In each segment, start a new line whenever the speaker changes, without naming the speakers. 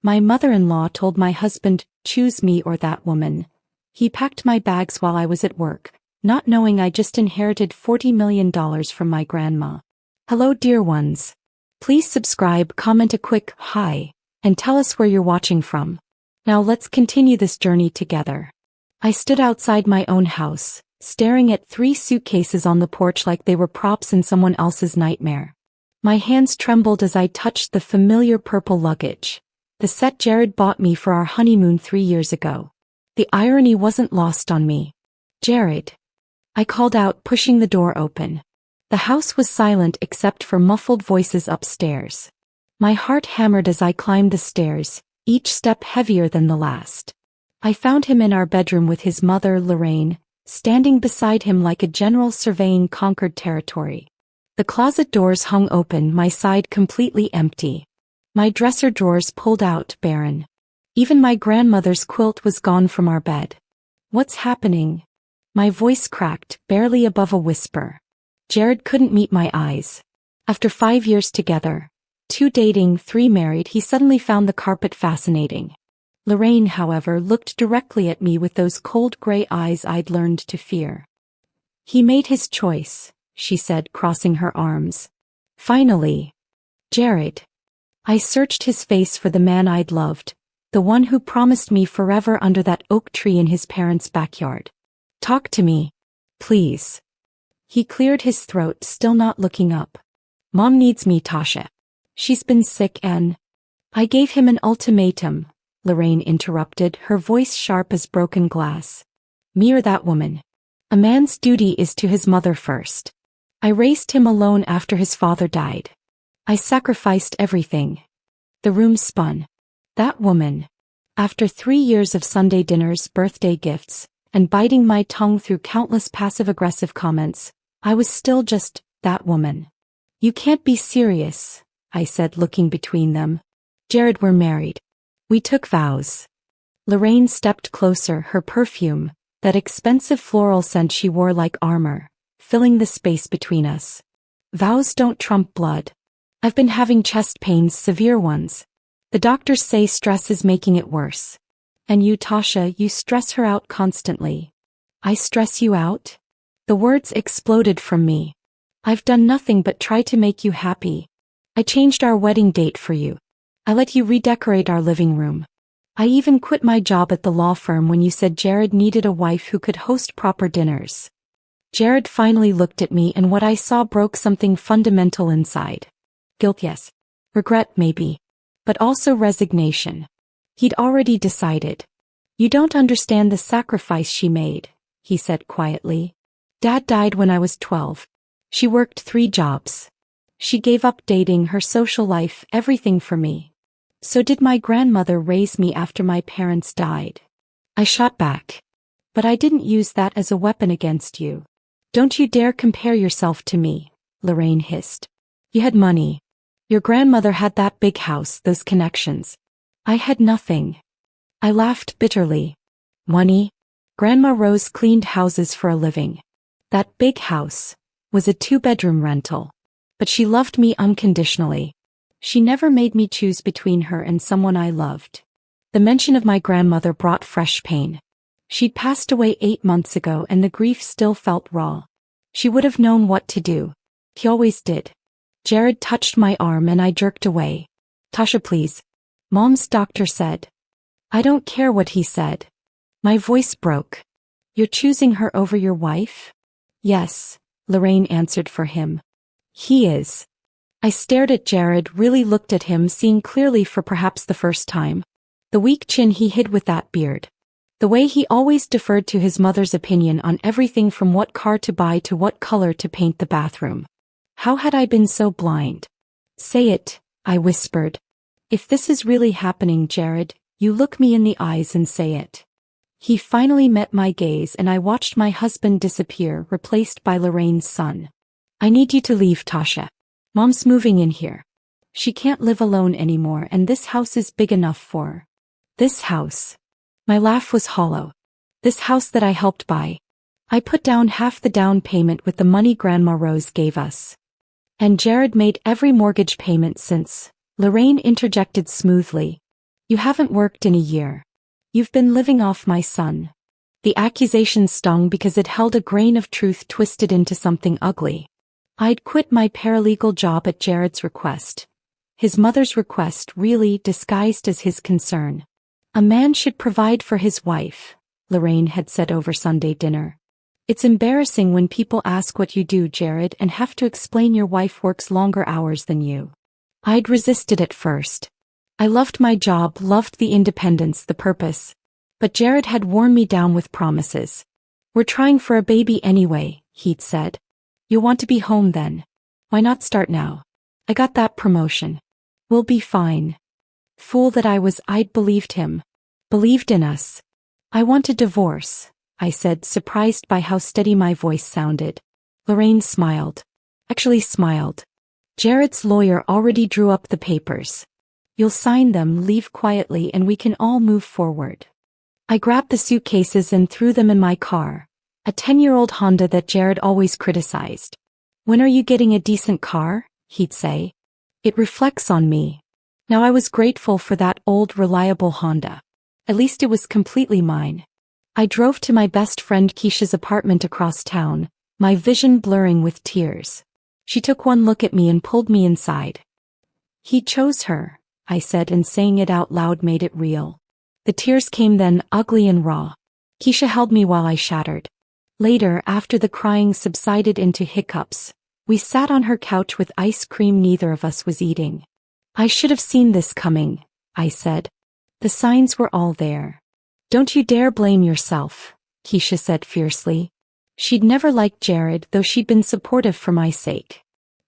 My mother-in-law told my husband, choose me or that woman. He packed my bags while I was at work, not knowing I just inherited $40 million from my grandma. Hello dear ones. Please subscribe, comment a quick hi, and tell us where you're watching from. Now let's continue this journey together. I stood outside my own house, staring at 3 suitcases on the porch like they were props in someone else's nightmare. My hands trembled as I touched the familiar purple luggage, the set Jared bought me for our honeymoon 3 years ago. The irony wasn't lost on me. Jared. I called out, pushing the door open. The house was silent except for muffled voices upstairs. My heart hammered as I climbed the stairs, each step heavier than the last. I found him in our bedroom with his mother, Lorraine, standing beside him like a general surveying conquered territory. The closet doors hung open, my side completely empty. My dresser drawers pulled out, barren. Even my grandmother's quilt was gone from our bed. What's happening? My voice cracked, barely above a whisper. Jared couldn't meet my eyes. After 5 years together, 2 dating, 3 married, he suddenly found the carpet fascinating. Lorraine, however, looked directly at me with those cold gray eyes I'd learned to fear. He made his choice, she said, crossing her arms. Finally. Jared. I searched his face for the man I'd loved, the one who promised me forever under that oak tree in his parents' backyard. Talk to me. Please. He cleared his throat, still not looking up. Mom needs me, Tasha. She's been sick and... I gave him an ultimatum, Lorraine interrupted, her voice sharp as broken glass. Me or that woman. A man's duty is to his mother first. I raised him alone after his father died. I sacrificed everything. The room spun. That woman. After 3 years of Sunday dinners, birthday gifts, and biting my tongue through countless passive-aggressive comments, I was still just that woman. You can't be serious, I said, looking between them. Jared, we're married. We took vows. Lorraine stepped closer, her perfume, that expensive floral scent she wore like armor, filling the space between us. Vows don't trump blood. I've been having chest pains, severe ones. The doctors say stress is making it worse. And you, Tasha, you stress her out constantly. I stress you out? The words exploded from me. I've done nothing but try to make you happy. I changed our wedding date for you. I let you redecorate our living room. I even quit my job at the law firm when you said Jared needed a wife who could host proper dinners. Jared finally looked at me, and what I saw broke something fundamental inside. Guilt, yes. Regret, maybe. But also resignation. He'd already decided. You don't understand the sacrifice she made, he said quietly. Dad died when I was 12. She worked 3 jobs. She gave up dating, her social life, everything for me. So did my grandmother raise me after my parents died. I shot back. But I didn't use that as a weapon against you. Don't you dare compare yourself to me, Lorraine hissed. You had money. Your grandmother had that big house, those connections. I had nothing. I laughed bitterly. Money? Grandma Rose cleaned houses for a living. That big house was a 2-bedroom rental. But she loved me unconditionally. She never made me choose between her and someone I loved. The mention of my grandmother brought fresh pain. She'd passed away 8 months ago, and the grief still felt raw. She would have known what to do. He always did. Jared touched my arm and I jerked away. Tasha, please. Mom's doctor said. I don't care what he said. My voice broke. You're choosing her over your wife? Yes, Lorraine answered for him. He is. I stared at Jared, really looked at him, seeing clearly for perhaps the first time. The weak chin he hid with that beard. The way he always deferred to his mother's opinion on everything from what car to buy to what color to paint the bathroom. How had I been so blind? Say it, I whispered. If this is really happening, Jared, you look me in the eyes and say it. He finally met my gaze, and I watched my husband disappear, replaced by Lorraine's son. I need you to leave, Tasha. Mom's moving in here. She can't live alone anymore, and this house is big enough for her. This house. My laugh was hollow. This house that I helped buy. I put down half the down payment with the money Grandma Rose gave us. And Jared made every mortgage payment since. Lorraine interjected smoothly. You haven't worked in a year. You've been living off my son. The accusation stung because it held a grain of truth twisted into something ugly. I'd quit my paralegal job at Jared's request. His mother's request, really disguised as his concern. A man should provide for his wife, Lorraine had said over Sunday dinner. It's embarrassing when people ask what you do, Jared, and have to explain your wife works longer hours than you. I'd resisted at first. I loved my job, loved the independence, the purpose. But Jared had worn me down with promises. We're trying for a baby anyway, he'd said. You'll want to be home then. Why not start now? I got that promotion. We'll be fine. Fool that I was, I'd believed him. Believed in us. I want a divorce, I said, surprised by how steady my voice sounded. Lorraine smiled. Actually smiled. Jared's lawyer already drew up the papers. You'll sign them, leave quietly, and we can all move forward. I grabbed the suitcases and threw them in my car, a 10-year-old Honda that Jared always criticized. When are you getting a decent car? He'd say. It reflects on me. Now I was grateful for that old reliable Honda. At least it was completely mine. I drove to my best friend Keisha's apartment across town, my vision blurring with tears. She took one look at me and pulled me inside. He chose her, I said, and saying it out loud made it real. The tears came then, ugly and raw. Keisha held me while I shattered. Later, after the crying subsided into hiccups, we sat on her couch with ice cream neither of us was eating. I should have seen this coming, I said. The signs were all there. Don't you dare blame yourself, Keisha said fiercely. She'd never liked Jared, though she'd been supportive for my sake.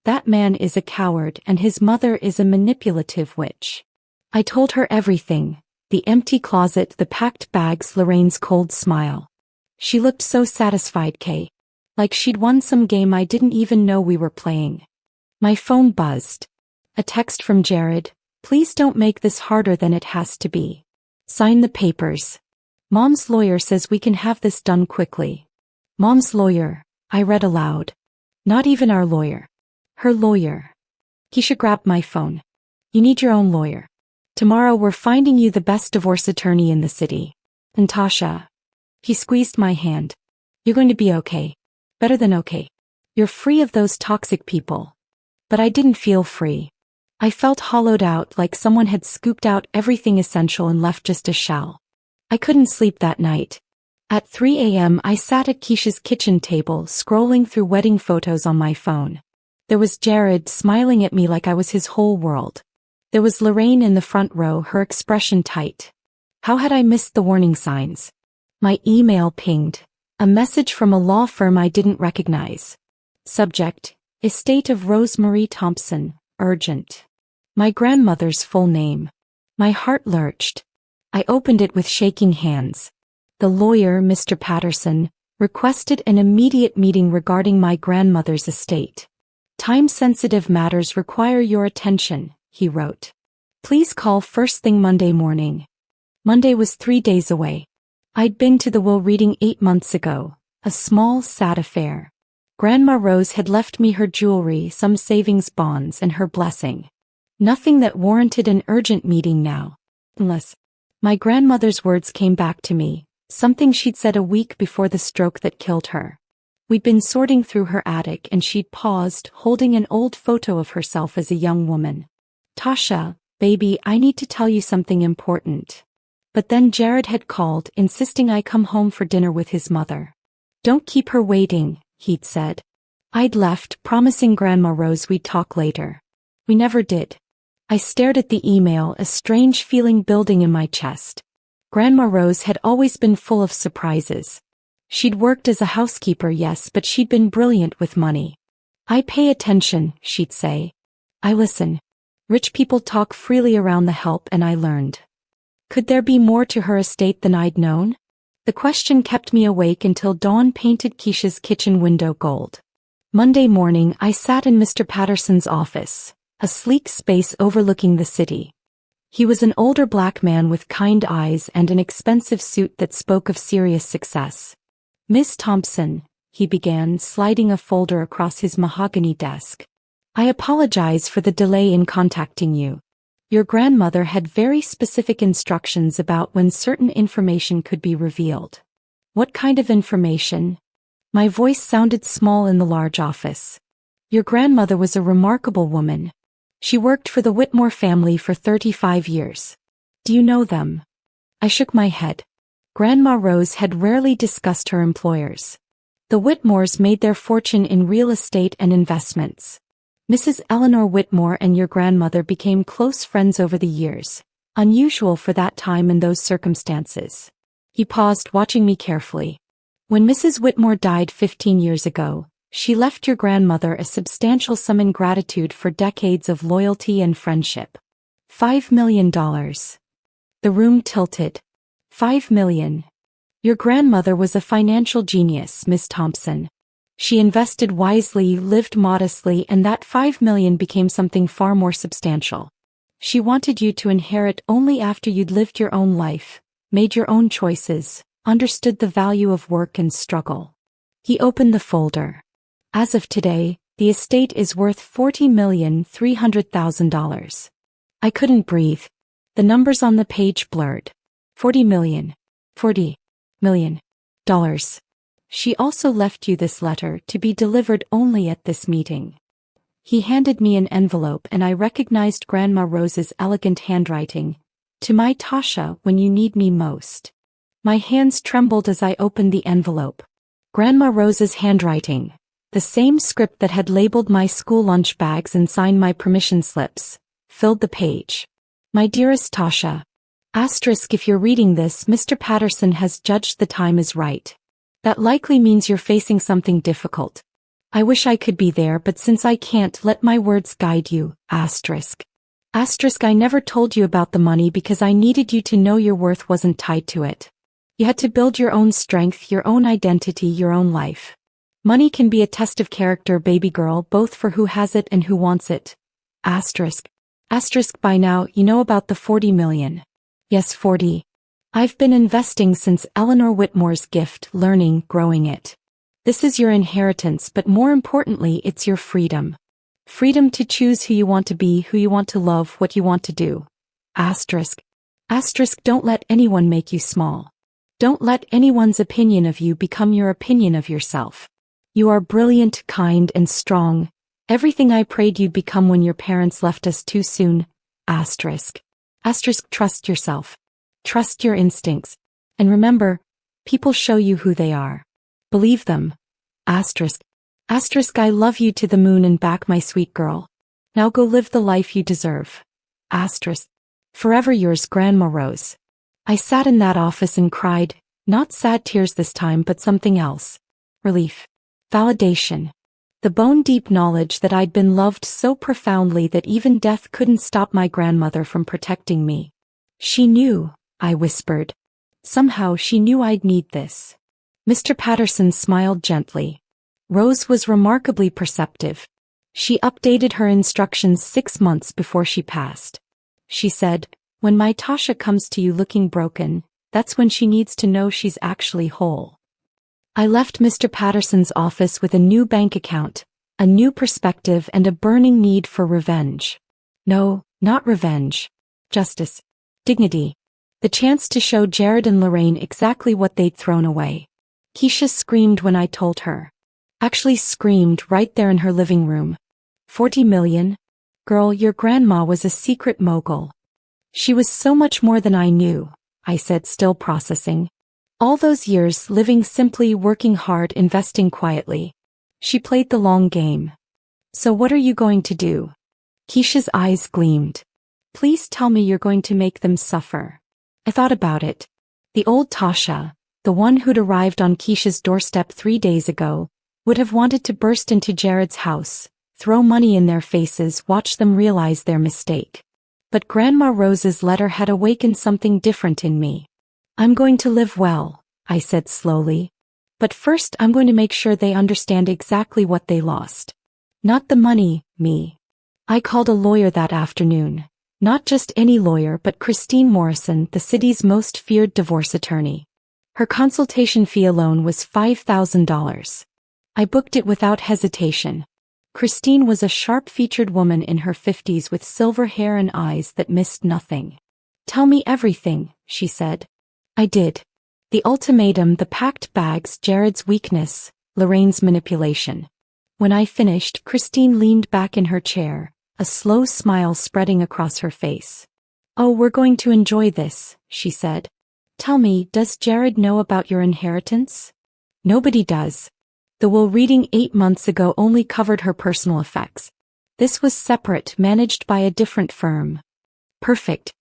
That man is a coward and his mother is a manipulative witch. I told her everything, the empty closet, the packed bags, Lorraine's cold smile. She looked so satisfied, Kay. Like she'd won some game I didn't even know we were playing. My phone buzzed. A text from Jared. Please don't make this harder than it has to be. Sign the papers. Mom's lawyer says we can have this done quickly. Mom's lawyer, I read aloud. Not even our lawyer. Her lawyer. Keisha grabbed my phone. You need your own lawyer. Tomorrow we're finding you the best divorce attorney in the city. And Tasha. He squeezed my hand. You're going to be okay. Better than okay. You're free of those toxic people. But I didn't feel free. I felt hollowed out, like someone had scooped out everything essential and left just a shell. I couldn't sleep that night. At 3 a.m. I sat at Keisha's kitchen table, scrolling through wedding photos on my phone. There was Jared smiling at me like I was his whole world. There was Lorraine in the front row, her expression tight. How had I missed the warning signs? My email pinged. A message from a law firm I didn't recognize. Subject: Estate of Rosemarie Thompson, urgent. My grandmother's full name. My heart lurched. I opened it with shaking hands. The lawyer, Mr. Patterson, requested an immediate meeting regarding my grandmother's estate. Time-sensitive matters require your attention, he wrote. Please call first thing Monday morning. Monday was 3 days away. I'd been to the will reading 8 months ago, a small, sad affair. Grandma Rose had left me her jewelry, some savings bonds, and her blessing. Nothing that warranted an urgent meeting now. Unless my grandmother's words came back to me, something she'd said a week before the stroke that killed her. We'd been sorting through her attic and she'd paused, holding an old photo of herself as a young woman. Tasha, baby, I need to tell you something important. But then Jared had called, insisting I come home for dinner with his mother. Don't keep her waiting, he'd said. I'd left, promising Grandma Rose we'd talk later. We never did. I stared at the email, a strange feeling building in my chest. Grandma Rose had always been full of surprises. She'd worked as a housekeeper, yes, but she'd been brilliant with money. I pay attention, she'd say. I listen. Rich people talk freely around the help, and I learned. Could there be more to her estate than I'd known? The question kept me awake until dawn painted Keisha's kitchen window gold. Monday morning I sat in Mr. Patterson's office, a sleek space overlooking the city. He was an older black man with kind eyes and an expensive suit that spoke of serious success. Miss Thompson, he began, sliding a folder across his mahogany desk. I apologize for the delay in contacting you. Your grandmother had very specific instructions about when certain information could be revealed. What kind of information? My voice sounded small in the large office. Your grandmother was a remarkable woman. She worked for the Whitmore family for 35 years. Do you know them? I shook my head. Grandma Rose had rarely discussed her employers. The Whitmores made their fortune in real estate and investments. Mrs. Eleanor Whitmore and your grandmother became close friends over the years, unusual for that time and those circumstances. He paused, watching me carefully. When Mrs. Whitmore died 15 years ago, she left your grandmother a substantial sum in gratitude for decades of loyalty and friendship. $5 million. The room tilted. $5 million. Your grandmother was a financial genius, Miss Thompson. She invested wisely, lived modestly, and that $5 million became something far more substantial. She wanted you to inherit only after you'd lived your own life, made your own choices, understood the value of work and struggle. He opened the folder. As of today, the estate is worth $40,300,000. I couldn't breathe. The numbers on the page blurred. $40 million. $40 million. She also left you this letter to be delivered only at this meeting. He handed me an envelope and I recognized Grandma Rose's elegant handwriting. To my Tasha when you need me most. My hands trembled as I opened the envelope. Grandma Rose's handwriting. The same script that had labeled my school lunch bags and signed my permission slips, filled the page. My dearest Tasha. Asterisk, if you're reading this, Mr. Patterson has judged the time is right. That likely means you're facing something difficult. I wish I could be there, but since I can't, let my words guide you. Asterisk. Asterisk, I never told you about the money because I needed you to know your worth wasn't tied to it. You had to build your own strength, your own identity, your own life. Money can be a test of character, baby girl, both for who has it and who wants it. Asterisk. Asterisk, by now, you know about the $40 million. Yes, 40. I've been investing since Eleanor Whitmore's gift, learning, growing it. This is your inheritance, but more importantly, it's your freedom. Freedom to choose who you want to be, who you want to love, what you want to do. Asterisk. Asterisk, don't let anyone make you small. Don't let anyone's opinion of you become your opinion of yourself. You are brilliant, kind, and strong. Everything I prayed you'd become when your parents left us too soon. Asterisk. Asterisk, trust yourself. Trust your instincts. And remember, people show you who they are. Believe them. Asterisk. Asterisk, I love you to the moon and back, my sweet girl. Now go live the life you deserve. Asterisk. Forever yours, Grandma Rose. I sat in that office and cried, not sad tears this time, but something else. Relief. Validation. The bone-deep knowledge that I'd been loved so profoundly that even death couldn't stop my grandmother from protecting me. She knew, I whispered. Somehow she knew I'd need this. Mr. Patterson smiled gently. Rose was remarkably perceptive. She updated her instructions 6 months before she passed. She said, when my Tasha comes to you looking broken, that's when she needs to know she's actually whole. I left Mr. Patterson's office with a new bank account, a new perspective, and a burning need for revenge. No, not revenge. Justice. Dignity. The chance to show Jared and Lorraine exactly what they'd thrown away. Keisha screamed when I told her. Actually screamed right there in her living room. 40 million? Girl, your grandma was a secret mogul. She was so much more than I knew, I said, still processing. All those years, living simply, working hard, investing quietly. She played the long game. So what are you going to do? Keisha's eyes gleamed. Please tell me you're going to make them suffer. I thought about it. The old Tasha, the one who'd arrived on Keisha's doorstep 3 days ago, would have wanted to burst into Jared's house, throw money in their faces, watch them realize their mistake. But Grandma Rose's letter had awakened something different in me. I'm going to live well, I said slowly. But first I'm going to make sure they understand exactly what they lost. Not the money, me. I called a lawyer that afternoon. Not just any lawyer, but Christine Morrison, the city's most feared divorce attorney. Her consultation fee alone was $5,000. I booked it without hesitation. Christine was a sharp-featured woman in her 50s with silver hair and eyes that missed nothing. "Tell me everything," she said. I did. The ultimatum, the packed bags, Jared's weakness, Lorraine's manipulation. When I finished, Christine leaned back in her chair, a slow smile spreading across her face. "Oh, we're going to enjoy this," she said. "Tell me, does Jared know about your inheritance?" "Nobody does. The will reading 8 months ago only covered her personal effects. This was separate, managed by a different firm." "Perfect.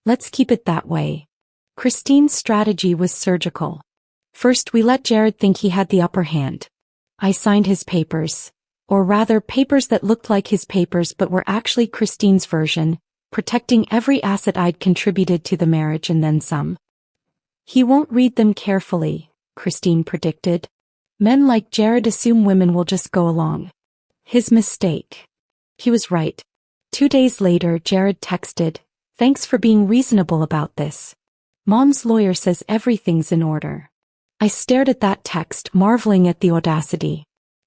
Let's keep it that way." Christine's strategy was surgical. First, we let Jared think he had the upper hand. I signed his papers, or rather papers that looked like his papers but were actually Christine's version, protecting every asset I'd contributed to the marriage and then some. "He won't read them carefully," Christine predicted. "Men like Jared assume women will just go along." His mistake. He was right. 2 days later, Jared texted, "Thanks for being reasonable about this. Mom's lawyer says everything's in order." I stared at that text, marveling at the audacity.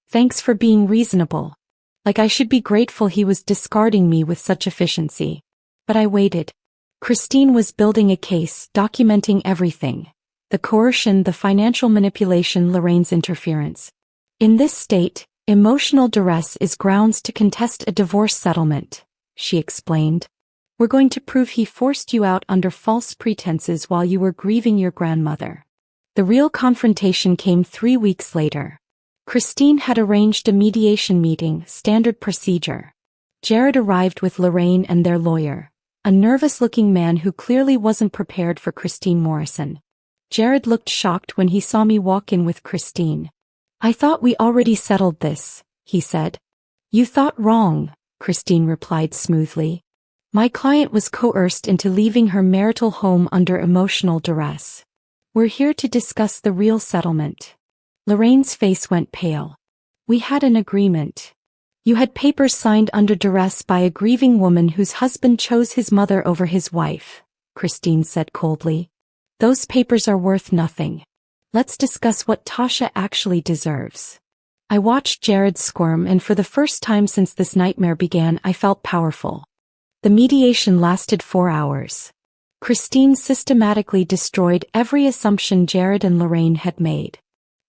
Thanks for being reasonable. Like I should be grateful he was discarding me with such efficiency. But I waited. Christine was building a case, documenting everything. The coercion, the financial manipulation, Lorraine's interference. "In this state, emotional duress is grounds to contest a divorce settlement," she explained. "We're going to prove he forced you out under false pretenses while you were grieving your grandmother." The real confrontation came 3 weeks later. Christine had arranged a mediation meeting, standard procedure. Jared arrived with Lorraine and their lawyer, a nervous-looking man who clearly wasn't prepared for Christine Morrison. Jared looked shocked when he saw me walk in with Christine. "I thought we already settled this," he said. "You thought wrong," Christine replied smoothly. "My client was coerced into leaving her marital home under emotional duress. We're here to discuss the real settlement." Lorraine's face went pale. "We had an agreement. You had papers signed under duress by a grieving woman whose husband chose his mother over his wife," Christine said coldly. "Those papers are worth nothing. Let's discuss what Tasha actually deserves." I watched Jared squirm, and for the first time since this nightmare began, I felt powerful. The mediation lasted 4 hours. Christine systematically destroyed every assumption Jared and Lorraine had made.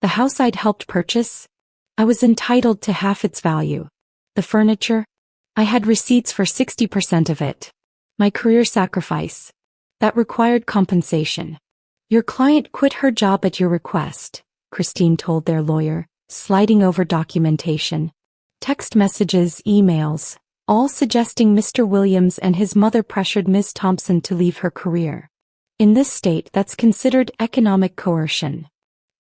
The house I'd helped purchase? I was entitled to half its value. The furniture? I had receipts for 60% of it. My career sacrifice? That required compensation. "Your client quit her job at your request," Christine told their lawyer, sliding over documentation. Text messages, emails, all suggesting Mr. Williams and his mother pressured Ms. Thompson to leave her career. In this state, that's considered economic coercion.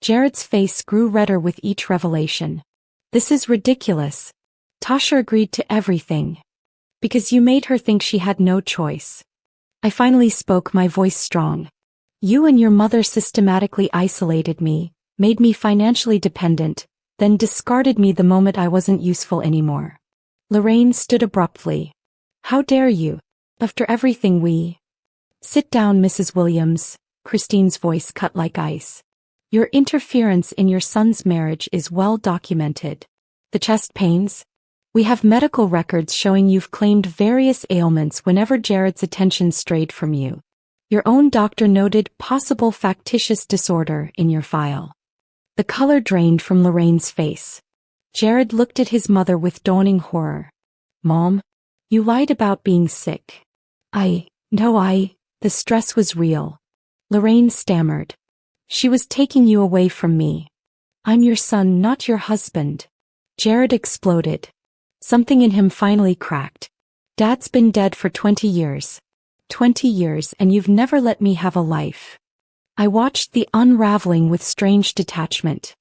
Jared's face grew redder with each revelation. "This is ridiculous. Tasha agreed to everything. Because you made her think she had no choice." I finally spoke, my voice strong. "You and your mother systematically isolated me, made me financially dependent, then discarded me the moment I wasn't useful anymore." Lorraine stood abruptly. "How dare you? After everything we—" "Sit down, Mrs. Williams," Christine's voice cut like ice. "Your interference in your son's marriage is well documented. The chest pains? We have medical records showing you've claimed various ailments whenever Jared's attention strayed from you. Your own doctor noted possible factitious disorder in your file." The color drained from Lorraine's face. Jared looked at his mother with dawning horror. "Mom, you lied about being sick." The stress was real." Lorraine stammered. "She was taking you away from me. I'm your son, not your husband." Jared exploded. Something in him finally cracked. "Dad's been dead for 20 years. 20 years, and you've never let me have a life." I watched the unraveling with strange detachment.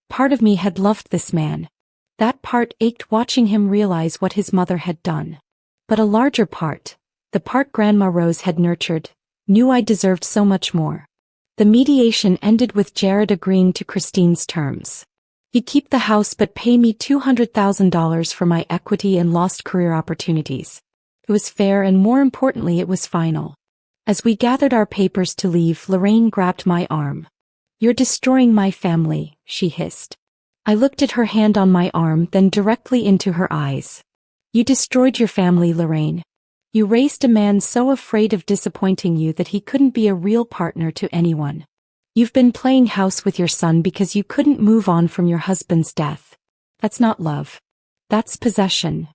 Part of me had loved this man. That part ached watching him realize what his mother had done. But a larger part, the part Grandma Rose had nurtured, knew I deserved so much more. The mediation ended with Jared agreeing to Christine's terms. He'd keep the house but pay me $200,000 for my equity and lost career opportunities. It was fair, and more importantly, it was final. As we gathered our papers to leave, Lorraine grabbed my arm. "You're destroying my family," she hissed. I looked at her hand on my arm, then directly into her eyes. You destroyed your family, Lorraine. You raised a man so afraid of disappointing you that he couldn't be a real partner to anyone. You've been playing house with your son because you couldn't move on from your husband's death. That's not love. That's possession.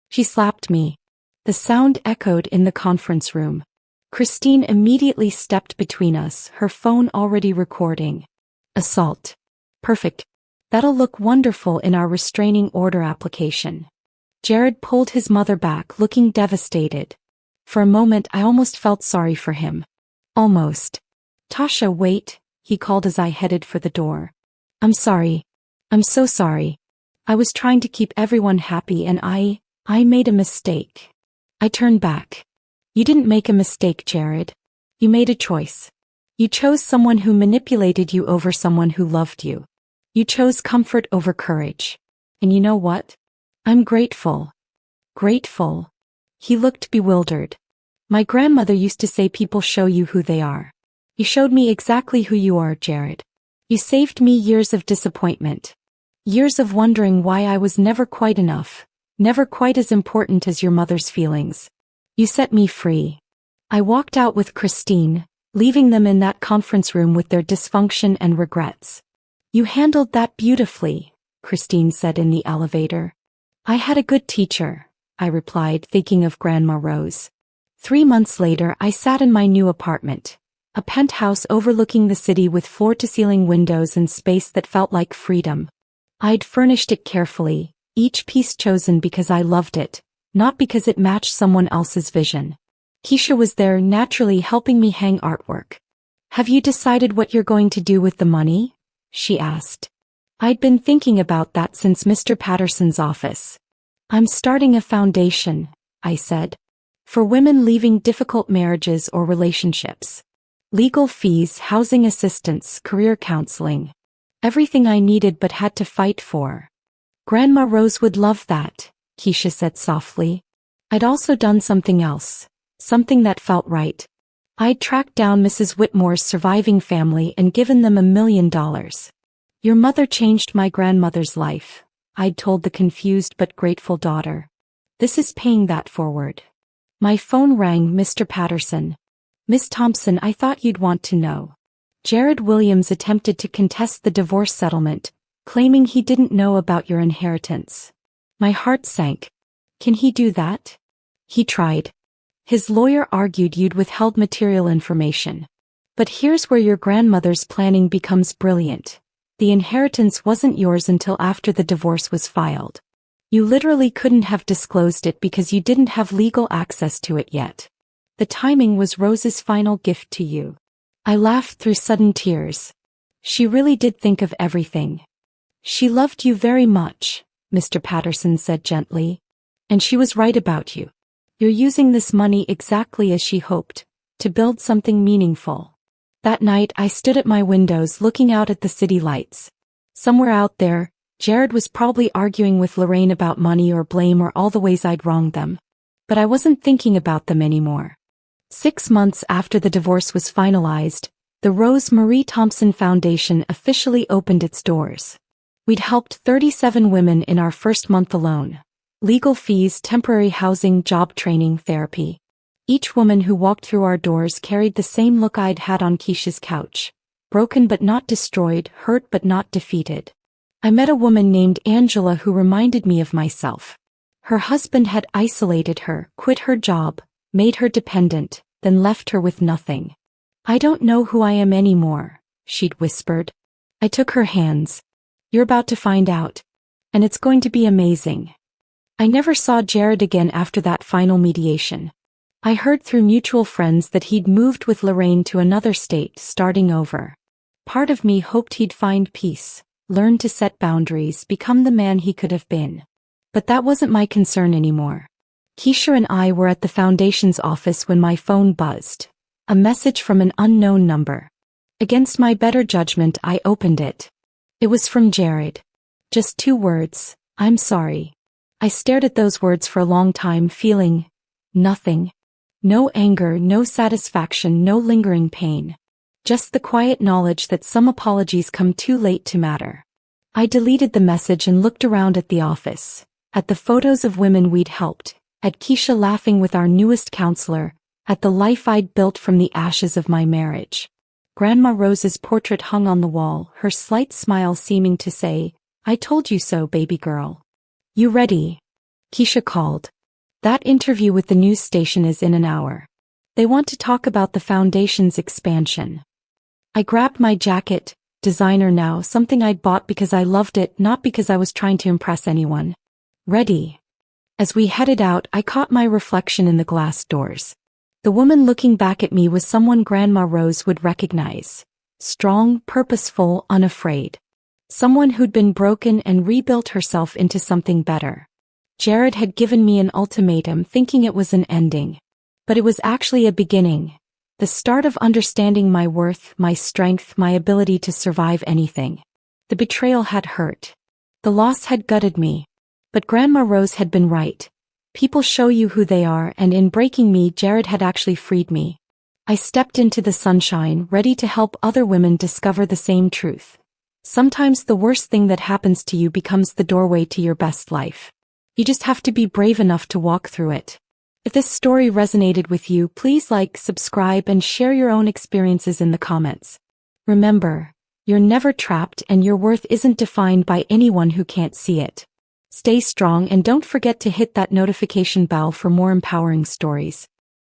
She slapped me. The sound echoed in the conference room. Christine immediately stepped between us, her phone already recording. Assault. Perfect. That'll look wonderful in our restraining order application. Jared pulled his mother back, looking devastated. For a moment I almost felt sorry for him. Almost. Tasha, wait, he called as I headed for the door. I'm sorry. I'm so sorry. I was trying to keep everyone happy and I made a mistake. I turned back. You didn't make a mistake, Jared. You made a choice. You chose someone who manipulated you over someone who loved you. You chose comfort over courage. And you know what? I'm grateful. Grateful. He looked bewildered. My grandmother used to say people show you who they are. You showed me exactly who you are, Jared. You saved me years of disappointment. Years of wondering why I was never quite enough, never quite as important as your mother's feelings. You set me free. I walked out with Christine, leaving them in that conference room with their dysfunction and regrets. You handled that beautifully, Christine said in the elevator. I had a good teacher, I replied, thinking of Grandma Rose. 3 months later I sat in my new apartment, a penthouse overlooking the city with floor-to-ceiling windows and space that felt like freedom. I'd furnished it carefully, each piece chosen because I loved it, not because it matched someone else's vision. Keisha was there, naturally helping me hang artwork. Have you decided what you're going to do with the money? She asked. I'd been thinking about that since Mr. Patterson's office. I'm starting a foundation, I said. For women leaving difficult marriages or relationships. Legal fees, housing assistance, career counseling. Everything I needed but had to fight for. Grandma Rose would love that, Keisha said softly. I'd also done something else, something that felt right. I'd tracked down Mrs. Whitmore's surviving family and given them $1 million. Your mother changed my grandmother's life, I'd told the confused but grateful daughter. This is paying that forward. My phone rang. Mr. Patterson. Miss Thompson, I thought you'd want to know. Jared Williams attempted to contest the divorce settlement, claiming he didn't know about your inheritance. My heart sank. Can he do that? He tried. His lawyer argued you'd withheld material information. But here's where your grandmother's planning becomes brilliant. The inheritance wasn't yours until after the divorce was filed. You literally couldn't have disclosed it because you didn't have legal access to it yet. The timing was Rose's final gift to you. I laughed through sudden tears. She really did think of everything. She loved you very much, Mr. Patterson said gently. And she was right about you. You're using this money exactly as she hoped, to build something meaningful. That night I stood at my windows looking out at the city lights. Somewhere out there, Jared was probably arguing with Lorraine about money or blame or all the ways I'd wronged them. But I wasn't thinking about them anymore. 6 months after the divorce was finalized, the Rose Marie Thompson Foundation officially opened its doors. We'd helped 37 women in our first month alone. Legal fees, temporary housing, job training, therapy. Each woman who walked through our doors carried the same look I'd had on Keisha's couch. Broken but not destroyed, hurt but not defeated. I met a woman named Angela who reminded me of myself. Her husband had isolated her, quit her job, made her dependent, then left her with nothing. I don't know who I am anymore, she'd whispered. I took her hands. You're about to find out. And it's going to be amazing. I never saw Jared again after that final mediation. I heard through mutual friends that he'd moved with Lorraine to another state, starting over. Part of me hoped he'd find peace, learn to set boundaries, become the man he could have been. But that wasn't my concern anymore. Keisha and I were at the foundation's office when my phone buzzed. A message from an unknown number. Against my better judgment, I opened it. It was from Jared. Just 2 words, I'm sorry. I stared at those words for a long time, feeling nothing. No anger, no satisfaction, no lingering pain. Just the quiet knowledge that some apologies come too late to matter. I deleted the message and looked around at the office, at the photos of women we'd helped, at Keisha laughing with our newest counselor, at the life I'd built from the ashes of my marriage. Grandma Rose's portrait hung on the wall, her slight smile seeming to say, "I told you so, baby girl." "You ready?" Keisha called. "That interview with the news station is in an hour. They want to talk about the foundation's expansion." I grabbed my jacket, designer now, something I'd bought because I loved it, not because I was trying to impress anyone. "Ready?" As we headed out, I caught my reflection in the glass doors. The woman looking back at me was someone Grandma Rose would recognize. Strong, purposeful, unafraid. Someone who'd been broken and rebuilt herself into something better. Jared had given me an ultimatum thinking it was an ending. But it was actually a beginning. The start of understanding my worth, my strength, my ability to survive anything. The betrayal had hurt. The loss had gutted me. But Grandma Rose had been right. People show you who they are, and in breaking me, Jared had actually freed me. I stepped into the sunshine, ready to help other women discover the same truth. Sometimes the worst thing that happens to you becomes the doorway to your best life. You just have to be brave enough to walk through it. If this story resonated with you, please like, subscribe, and share your own experiences in the comments. Remember, you're never trapped and your worth isn't defined by anyone who can't see it. Stay strong and don't forget to hit that notification bell for more empowering stories.